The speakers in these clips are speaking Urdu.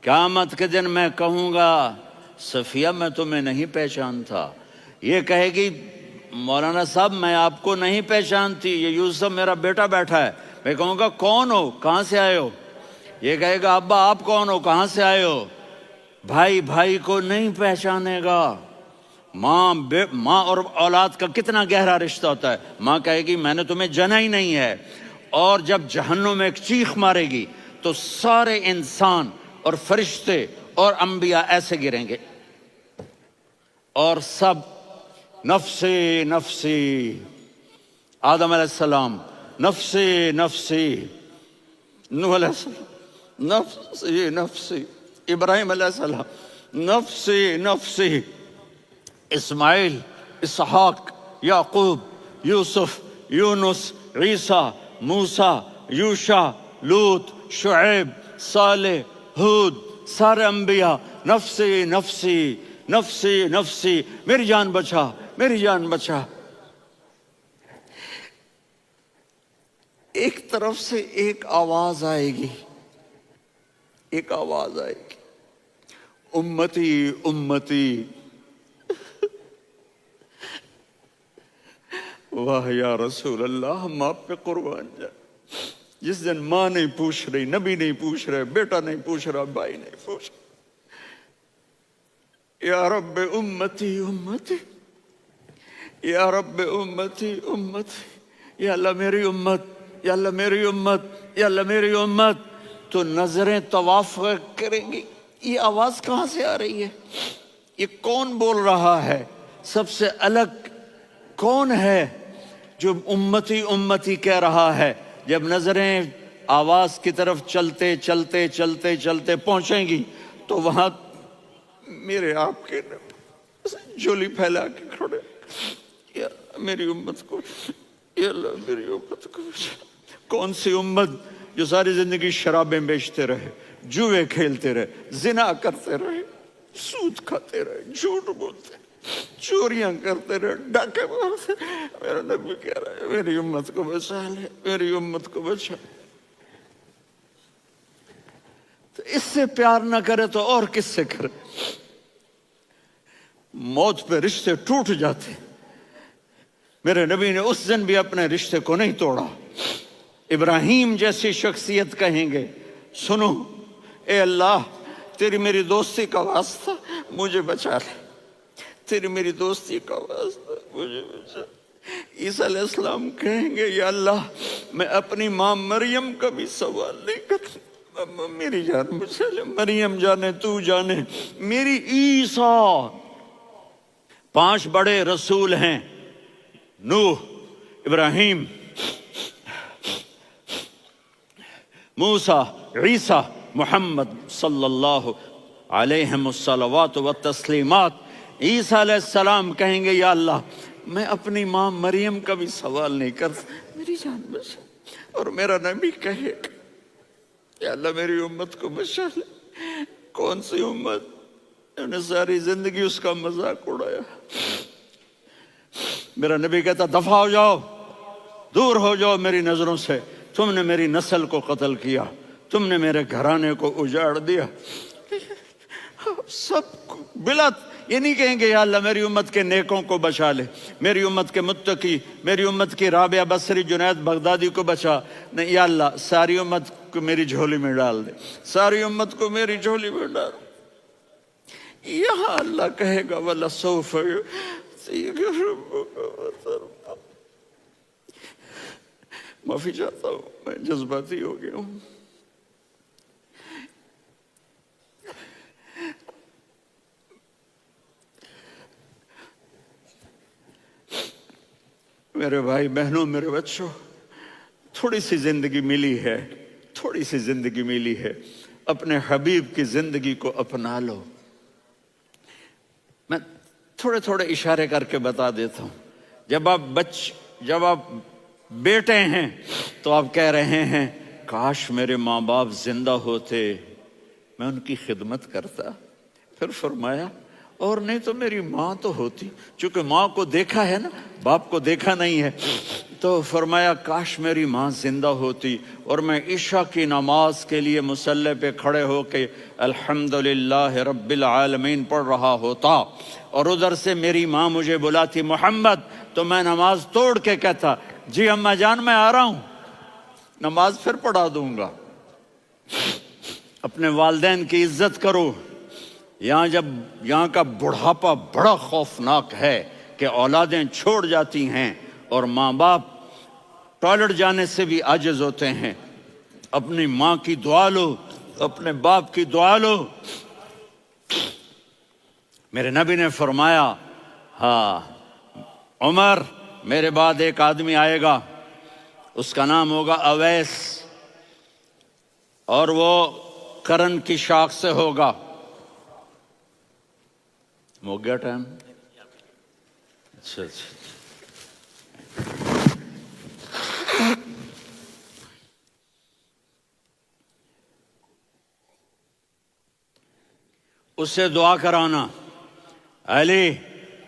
قیامت کے دن میں کہوں گا صفیہ میں تمہیں نہیں پہچانتا، یہ کہے گی مولانا صاحب میں آپ کو نہیں پہچانتی، یہ یوسف میرا بیٹا بیٹھا ہے۔ میں کہوں گا کون ہو، کہاں سے آئے ہو؟ یہ کہے گا ابا آپ کون ہو، کہاں سے آئے ہو؟ بھائی بھائی کو نہیں پہچانے گا۔ ماں اور اولاد کا کتنا گہرا رشتہ ہوتا ہے۔ ماں کہے گی میں نے تمہیں جنا ہی نہیں ہے، اور جب جہنم میں ایک چیخ مارے گی تو سارے انسان اور فرشتے اور انبیاء ایسے گریں گے، اور سب نفسی نفسی، آدم علیہ السلام نفسی نفسی، نوح علیہ السلام نفسی نفسی، ابراہیم علیہ السلام نفسی نفسی، اسماعیل، اسحاق، یعقوب، یوسف، یونس، عیسیٰ، موسیٰ، یوشع، لوط، شعیب، صالح، ہود، سارے انبیاء نفسی نفسی نفسی نفسی، میری جان بچا میری جان بچا۔ ایک طرف سے ایک آواز آئے گی، ایک آواز آئے گی، امتی امتی۔ واہ یا رسول اللہ، ہم آپ پہ قربان جائیں۔ جس دن ماں نہیں پوچھ رہی، نبی نہیں پوچھ رہے، بیٹا نہیں پوچھ رہا، بھائی نہیں پوچھ رہا، یا رب امتی امتی، یا رب امتی امتی، یا اللہ میری امت، یا اللہ میری امت، یا اللہ میری امت۔ تو نظریں طواف کریں گی، یہ آواز کہاں سے آ رہی ہے؟ یہ کون بول رہا ہے؟ سب سے الگ کون ہے جو امتی امتی کہہ رہا ہے؟ جب نظریں آواز کی طرف چلتے چلتے چلتے چلتے پہنچیں گی تو وہاں میرے آپ کے جھولی پھیلا کے کھڑے، یا میری امت کو، یا اللہ میری امت کو۔ کون سی امت جو ساری زندگی شرابیں بیچتے رہے، جوئے کھیلتے رہے، زنا کرتے رہے، سود کھاتے رہے، جھوٹ بولتے، چوریاں کرتے رہے، ڈاکے مارتے۔ میرا نبی کہہ رہا ہے میری امت کو بچا لے، میری امت کو بچا۔ تو اس سے پیار نہ کرے تو اور کس سے کرے؟ موت پہ رشتے ٹوٹ جاتے، میرے نبی نے اس دن بھی اپنے رشتے کو نہیں توڑا۔ ابراہیم جیسی شخصیت کہیں گے سنو اے اللہ تیری میری دوستی کا واسطہ مجھے بچا لے، تیری میری دوستی کا واسطہ مجھے بچا۔ عیسیٰ علیہ السلام کہیں گے یا اللہ میں اپنی ماں مریم کا بھی سوال نہیں کرتا، میری جان بچا لے، مریم جانے تو جانے میری عیسیٰ۔ 5 بڑے رسول ہیں، نوح، ابراہیم، موسیٰ، عیسیٰ، محمد صلی اللہ علیہ الصلوات والتسلیمات۔ عیسیٰ علیہ السلام کہیں گے یا اللہ میں اپنی ماں مریم کا بھی سوال نہیں کرتا، میری جان بچا۔ اور میرا نبی کہے یا اللہ میری امت کو بچا لے۔ کون سی امت؟ انہوں نے ساری زندگی اس کا مذاق اڑایا۔ میرا نبی کہتا دفع ہو جاؤ، دور ہو جاؤ میری نظروں سے، تم نے میری نسل کو قتل کیا، تم نے میرے گھرانے کو اجاڑ دیا۔ سب بلا یہ نہیں کہیں گے یا اللہ میری امت کے نیکوں کو بچا لے، میری امت کے متقی، میری امت کی رابعہ بصری، جنید بغدادی کو بچا، نہیں یا اللہ ساری امت کو میری جھولی میں ڈال دے، ساری امت کو میری جھولی میں ڈال۔ یہاں اللہ کہے گا وَلَسَوْفَ يُعْطِيكَ رَبُّكَ فَتَرْضَىٰ۔ معافی چاہتا ہوں میں جذباتی ہو گیا ہوں۔ میرے بھائی بہنوں، میرے بچوں، تھوڑی سی زندگی ملی ہے، تھوڑی سی زندگی ملی ہے، اپنے حبیب کی زندگی کو اپنا لو۔ میں تھوڑے تھوڑے اشارے کر کے بتا دیتا ہوں۔ جب آپ بیٹے ہیں تو آپ کہہ رہے ہیں کاش میرے ماں باپ زندہ ہوتے، میں ان کی خدمت کرتا۔ پھر فرمایا اور نہیں تو میری ماں تو ہوتی، چونکہ ماں کو دیکھا ہے نا، باپ کو دیکھا نہیں ہے، تو فرمایا کاش میری ماں زندہ ہوتی اور میں عشاء کی نماز کے لیے مصلی پہ کھڑے ہو کے الحمدللہ رب العالمین پڑھ رہا ہوتا، اور ادھر سے میری ماں مجھے بلاتی محمد، تو میں نماز توڑ کے کہتا جی اماں جان میں آ رہا ہوں، نماز پھر پڑھا دوں گا۔ اپنے والدین کی عزت کرو۔ یہاں کا بڑھاپا بڑا خوفناک ہے کہ اولادیں چھوڑ جاتی ہیں اور ماں باپ ٹوائلٹ جانے سے بھی عاجز ہوتے ہیں۔ اپنی ماں کی دعا لو، اپنے باپ کی دعا لو۔ میرے نبی نے فرمایا ہاں عمر میرے بعد ایک آدمی آئے گا، اس کا نام ہوگا اویس، اور وہ کرن کی شاخ سے ہوگا۔ ہو گیا ٹائم؟ اچھا اس سے دعا کرانا، علی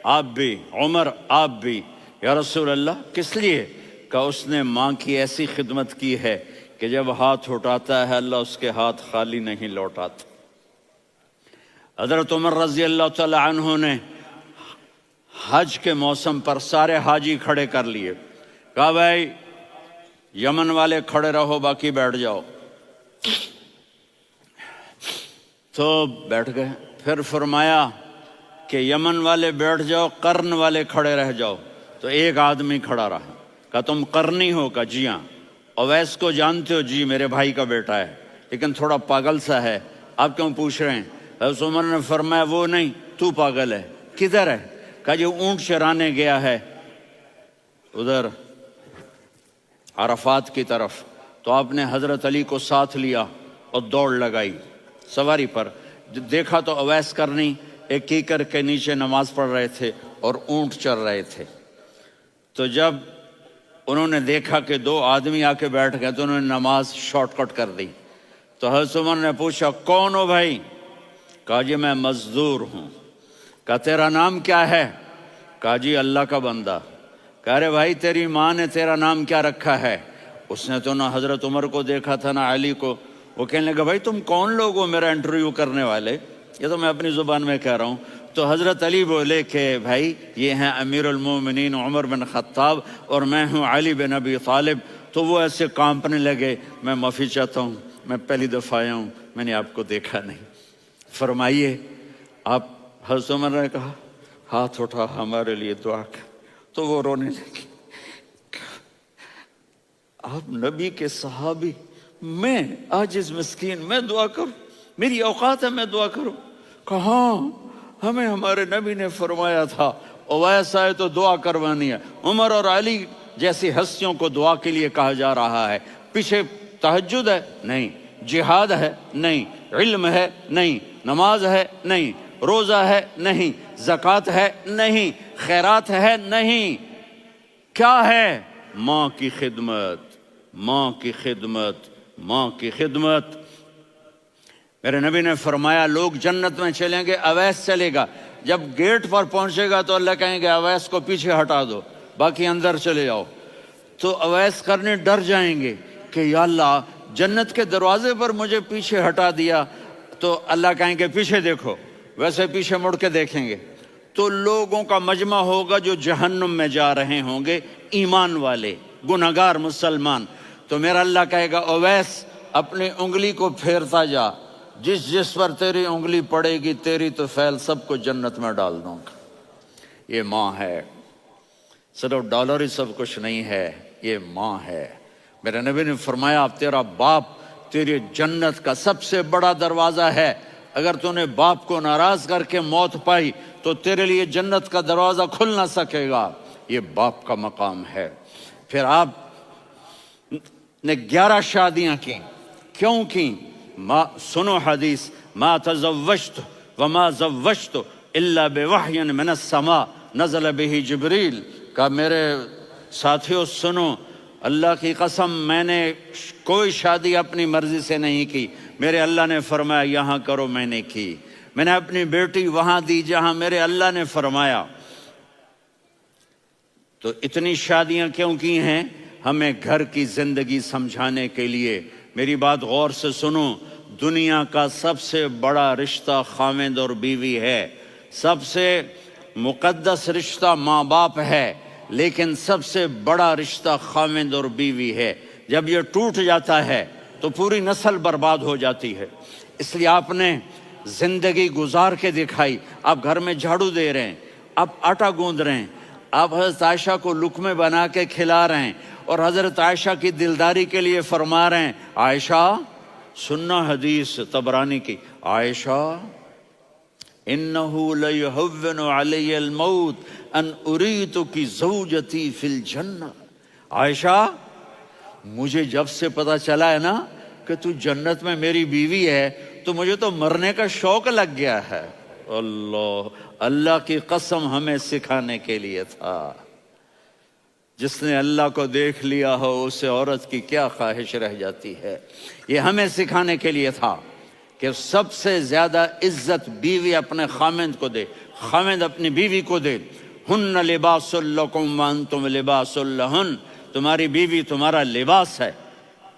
آپ بھی، عمر آپ بھی، یا رسول اللہ کس لیے؟ کہ اس نے ماں کی ایسی خدمت کی ہے کہ جب ہاتھ اٹھاتا ہے اللہ اس کے ہاتھ خالی نہیں لوٹاتا۔ حضرت عمر رضی اللہ تعالی عنہ نے حج کے موسم پر سارے حاجی کھڑے کر لیے، کہا بھائی یمن والے کھڑے رہو باقی بیٹھ جاؤ، تو بیٹھ گئے۔ پھر فرمایا کہ یمن والے بیٹھ جاؤ، قرن والے کھڑے رہ جاؤ، تو ایک آدمی کھڑا رہا، کہا تم قرنی ہو؟ کہا جی ہاں۔ اویس کو جانتے ہو؟ جی میرے بھائی کا بیٹا ہے لیکن تھوڑا پاگل سا ہے، آپ کیوں پوچھ رہے ہیں؟ حضرت عمر نے فرمایا وہ نہیں تو پاگل ہے، کدھر ہے؟ کہا جی اونٹ چرانے گیا ہے ادھر عرفات کی طرف، تو آپ نے حضرت علی کو ساتھ لیا اور دوڑ لگائی سواری پر، دیکھا تو اویس کرنی ایک کیکر کے نیچے نماز پڑھ رہے تھے اور اونٹ چر رہے تھے۔ تو جب انہوں نے دیکھا کہ دو آدمی آ کے بیٹھ گئے تو انہوں نے نماز شارٹ کٹ کر دی۔ تو حضرت عمر نے پوچھا کون ہو بھائی؟ کہا جی میں مزدور ہوں۔ کہا تیرا نام کیا ہے؟ کہا جی اللہ کا بندہ۔ کہا رے بھائی تیری ماں نے تیرا نام کیا رکھا ہے؟ اس نے تو نہ حضرت عمر کو دیکھا تھا نہ علی کو۔ وہ کہنے لگا بھائی تم کون لوگ ہو میرا انٹرویو کرنے والے؟ یہ تو میں اپنی زبان میں کہہ رہا ہوں۔ تو حضرت علی بولے کہ بھائی یہ ہیں امیر المومنین عمر بن خطاب اور میں ہوں علی بن ابی طالب۔ تو وہ ایسے کانپنے لگے، میں معافی چاہتا ہوں، میں پہلی دفعہ آیا ہوں، میں نے آپ کو دیکھا نہیں، فرمائیے آپ۔ حضرت عمر نے کہا ہاتھ اٹھا ہمارے لیے دعا کر، تو وہ رونے لگی۔ آپ نبی کے صحابی، میں عاجز مسکین میں دعا کروں؟ میری اوقات ہے میں دعا کروں؟ کہاں ہمیں ہمارے نبی نے فرمایا تھا اویس آئے تو دعا کروانی ہے۔ عمر اور علی جیسی ہستیوں کو دعا کے لیے کہا جا رہا ہے۔ پیچھے تہجد ہے؟ نہیں۔ جہاد ہے؟ نہیں۔ علم ہے؟ نہیں۔ نماز ہے؟ نہیں۔ روزہ ہے؟ نہیں۔ زکوٰۃ ہے؟ نہیں۔ خیرات ہے؟ نہیں۔ کیا ہے؟ ماں کی خدمت، ماں کی خدمت، ماں کی خدمت۔ میرے نبی نے فرمایا لوگ جنت میں چلیں گے، اویس چلے گا، جب گیٹ پر پہنچے گا تو اللہ کہیں گے اویس کو پیچھے ہٹا دو، باقی اندر چلے جاؤ۔ تو اویس کرنے ڈر جائیں گے کہ یا اللہ جنت کے دروازے پر مجھے پیچھے ہٹا دیا، تو اللہ کہیں گے پیچھے دیکھو، ویسے پیچھے مڑ کے دیکھیں گے تو لوگوں کا مجمع ہوگا جو جہنم میں جا رہے ہوں گے، ایمان والے، گنہگار مسلمان۔ تو میرا اللہ کہے گا اویس اپنی انگلی کو پھیرتا جا، جس جس پر تیری انگلی پڑے گی تیری تو فیل سب کو جنت میں ڈال دوں گا۔ یہ ماں ہے، صرف ڈالر ہی سب کچھ نہیں ہے، یہ ماں ہے۔ میرے نبی نے فرمایا اب تیرا باپ تیری جنت کا سب سے بڑا دروازہ ہے، اگر تو نے باپ کو ناراض کر کے موت پائی تو تیرے لیے جنت کا دروازہ کھل نہ سکے گا۔ یہ باپ کا مقام ہے۔ پھر آپ نے 11 شادیاں کی، کیوں کی؟ سنو حدیث، ما تزوجت وما زوجت الا بوحی من السماء نزل به جبریل۔ کہا میرے ساتھیوں سنو، اللہ کی قسم میں نے کوئی شادی اپنی مرضی سے نہیں کی، میرے اللہ نے فرمایا یہاں کرو، میں نے کی۔ میں نے اپنی بیٹی وہاں دی جہاں میرے اللہ نے فرمایا۔ تو اتنی شادیاں کیوں کی ہیں؟ ہمیں گھر کی زندگی سمجھانے کے لیے۔ میری بات غور سے سنو، دنیا کا سب سے بڑا رشتہ خاوند اور بیوی ہے، سب سے مقدس رشتہ ماں باپ ہے، لیکن سب سے بڑا رشتہ خاوند اور بیوی ہے۔ جب یہ ٹوٹ جاتا ہے تو پوری نسل برباد ہو جاتی ہے۔ اس لیے آپ نے زندگی گزار کے دکھائی۔ آپ گھر میں جھاڑو دے رہے ہیں، آپ آٹا گوندھ رہے ہیں، آپ حضرت عائشہ کو لقمے بنا کے کھلا رہے ہیں، اور حضرت عائشہ کی دلداری کے لیے فرما رہے ہیں، عائشہ سننا حدیث طبرانی کی، عائشہ انہو لیہون علی الموت ان اریتک زوجتی فی الجنہ۔ عائشہ مجھے جب سے پتا چلا ہے نا کہ تو جنت میں میری بیوی ہے تو مجھے تو مرنے کا شوق لگ گیا ہے۔ اللہ کی قسم ہمیں سکھانے کے لیے تھا۔ جس نے اللہ کو دیکھ لیا ہو اسے عورت کی کیا خواہش رہ جاتی ہے۔ یہ ہمیں سکھانے کے لیے تھا کہ سب سے زیادہ عزت بیوی اپنے خاوند کو دے، خاوند اپنی بیوی کو دے۔ ہن لباس لکم وانتم لباس لہن، تمہاری بیوی تمہارا لباس ہے،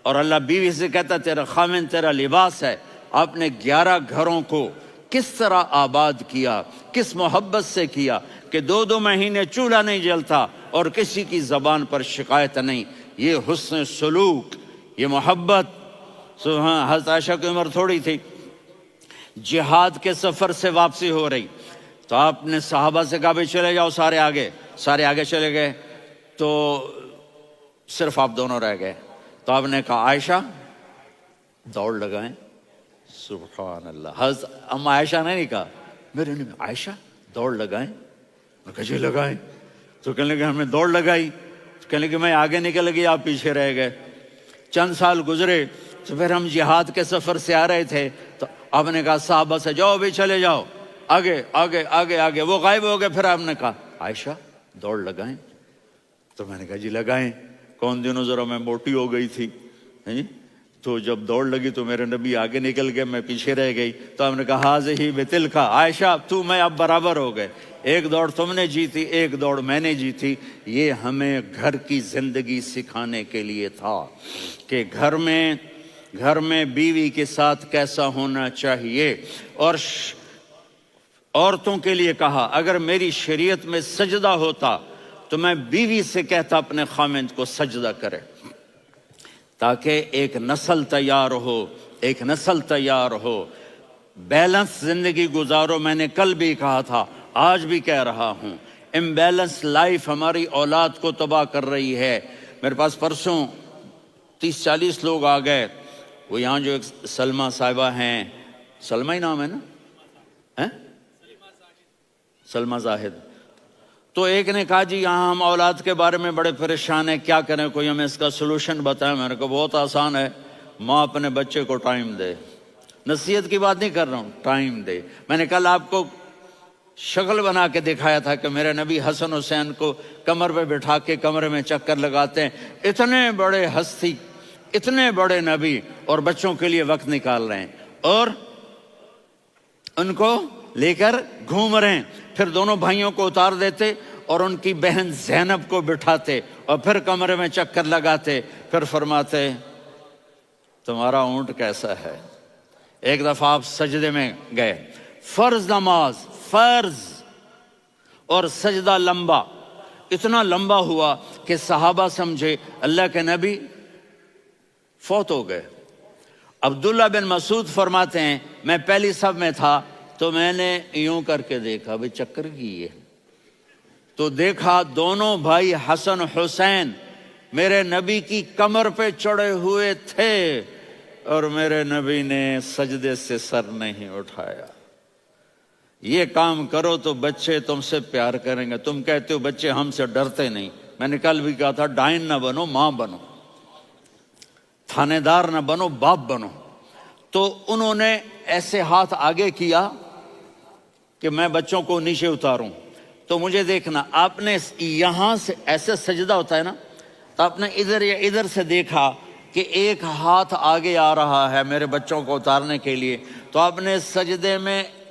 اور اللہ بیوی سے کہتا تیرا خاوند تیرا لباس ہے۔ آپ نے 11 گھروں کو کس طرح آباد کیا، کس محبت سے کیا کہ 2 مہینے چولہا نہیں جلتا اور کسی کی زبان پر شکایت نہیں۔ یہ حسن سلوک، یہ محبت۔ حضرت عائشہ کی عمر تھوڑی تھی، جہاد کے سفر سے واپسی ہو رہی، تو آپ نے صحابہ سے کہا بھی چلے جاؤ سارے آگے چلے گئے، تو صرف آپ دونوں رہ گئے۔ تو آپ نے کہا عائشہ دوڑ لگائیں۔ سبحان اللہ، حضرت اما عائشہ نے نہیں کہا، میرے نے عائشہ دوڑ لگائیں، میں کہا جی لگائیں۔ تو کہنے لگے ہمیں دوڑ لگائی، کہنے لگے میں آگے نکل گئی آپ پیچھے رہ گئے۔ چند سال گزرے تو پھر ہم جہاد کے سفر سے آ رہے تھے، تو آپ نے کہا صحابہ سے جاؤ بھی چلے جاؤ آگے آگے آگے آگے، وہ غائب ہو گئے۔ پھر آپ نے کہا عائشہ دوڑ لگائیں، تو میں نے کہا جی لگائیں۔ کون دنوں ذرا میں موٹی ہو گئی تھی، تو جب دوڑ لگی تو میرے نبی آگے نکل گئے، میں پیچھے رہ گئی۔ تو ہم نے کہا ہاذہ بتلک، عائشہ تو میں اب برابر ہو گئے، ایک دوڑ تم نے جیتی ایک دوڑ میں نے جیتی۔ یہ ہمیں گھر کی زندگی سکھانے کے لیے تھا کہ گھر میں بیوی کے ساتھ کیسا ہونا چاہیے۔ اور عورتوں کے لیے کہا اگر میری شریعت میں سجدہ ہوتا تو میں بیوی سے کہتا اپنے خاوند کو سجدہ کرے، تاکہ ایک نسل تیار ہو، بیلنس زندگی گزارو۔ میں نے کل بھی کہا تھا، آج بھی کہہ رہا ہوں، امبیلنس لائف ہماری اولاد کو تباہ کر رہی ہے۔ میرے پاس پرسوں 30-40 لوگ آ گئے، وہ یہاں جو ایک سلمہ صاحبہ ہیں، سلمہ ہی نام ہے نا، سلمہ زاہد، تو ایک نے کہا جی یہاں ہم اولاد کے بارے میں بڑے پریشان ہیں، کیا کریں، کوئی ہمیں اس کا سلوشن بتائیں۔ میں نے کہا بہت آسان ہے، ماں اپنے بچے کو ٹائم دے۔ نصیحت کی بات نہیں کر رہا ہوں، ٹائم دے۔ میں نے کل آپ کو شکل بنا کے دکھایا تھا کہ میرے نبی حسن حسین کو کمر پہ بٹھا کے کمرے میں چکر لگاتے ہیں۔ اتنے بڑے ہستی، اتنے بڑے نبی، اور بچوں کے لیے وقت نکال رہے ہیں اور ان کو لے کر گھوم رہے ہیں۔ پھر دونوں بھائیوں کو اتار دیتے اور ان کی بہن زینب کو بٹھاتے اور پھر کمرے میں چکر لگاتے، پھر فرماتے تمہارا اونٹ کیسا ہے۔ ایک دفعہ آپ سجدے میں گئے، فرض نماز، فرض، اور سجدہ لمبا، اتنا لمبا ہوا کہ صحابہ سمجھے اللہ کے نبی فوت ہو گئے۔ عبداللہ بن مسعود فرماتے ہیں میں پہلی صف میں تھا تو میں نے یوں کر کے دیکھا، بھئی چکر کی ہے، تو دیکھا دونوں بھائی حسن حسین میرے نبی کی کمر پہ چڑھے ہوئے تھے اور میرے نبی نے سجدے سے سر نہیں اٹھایا۔ یہ کام کرو تو بچے تم سے پیار کریں گے۔ تم کہتے ہو بچے ہم سے ڈرتے نہیں، میں نے کل بھی کہا تھا ڈائن نہ بنو، ماں بنو، تھانے دار نہ بنو، باپ بنو۔ تو انہوں نے ایسے ہاتھ آگے کیا کہ میں بچوں کو نیچے اتاروں، تو مجھے دیکھنا، آپ نے یہاں سے ایسے سجدہ ہوتا ہے نا، تو آپ نے ادھر یا ادھر سے دیکھا کہ ایک ہاتھ آگے آ رہا ہے میرے بچوں کو اتارنے کے لیے، تو آپ نے سجدے میں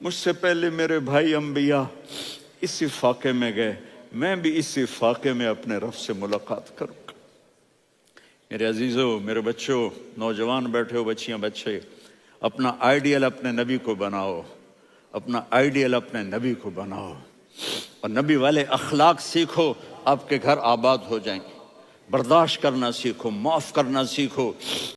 مجھ سے پہلے میرے بھائی انبیاء اسی فاقے میں گئے، میں بھی اسی فاقے میں اپنے رب سے ملاقات کروں گا۔ میرے عزیزوں، میرے بچوں، نوجوان بیٹھے ہو، بچیاں بچے، اپنا آئیڈیل اپنے نبی کو بناؤ، اپنا آئیڈیل اپنے نبی کو بناؤ، اور نبی والے اخلاق سیکھو، آپ کے گھر آباد ہو جائیں گے۔ برداشت کرنا سیکھو، معاف کرنا سیکھو،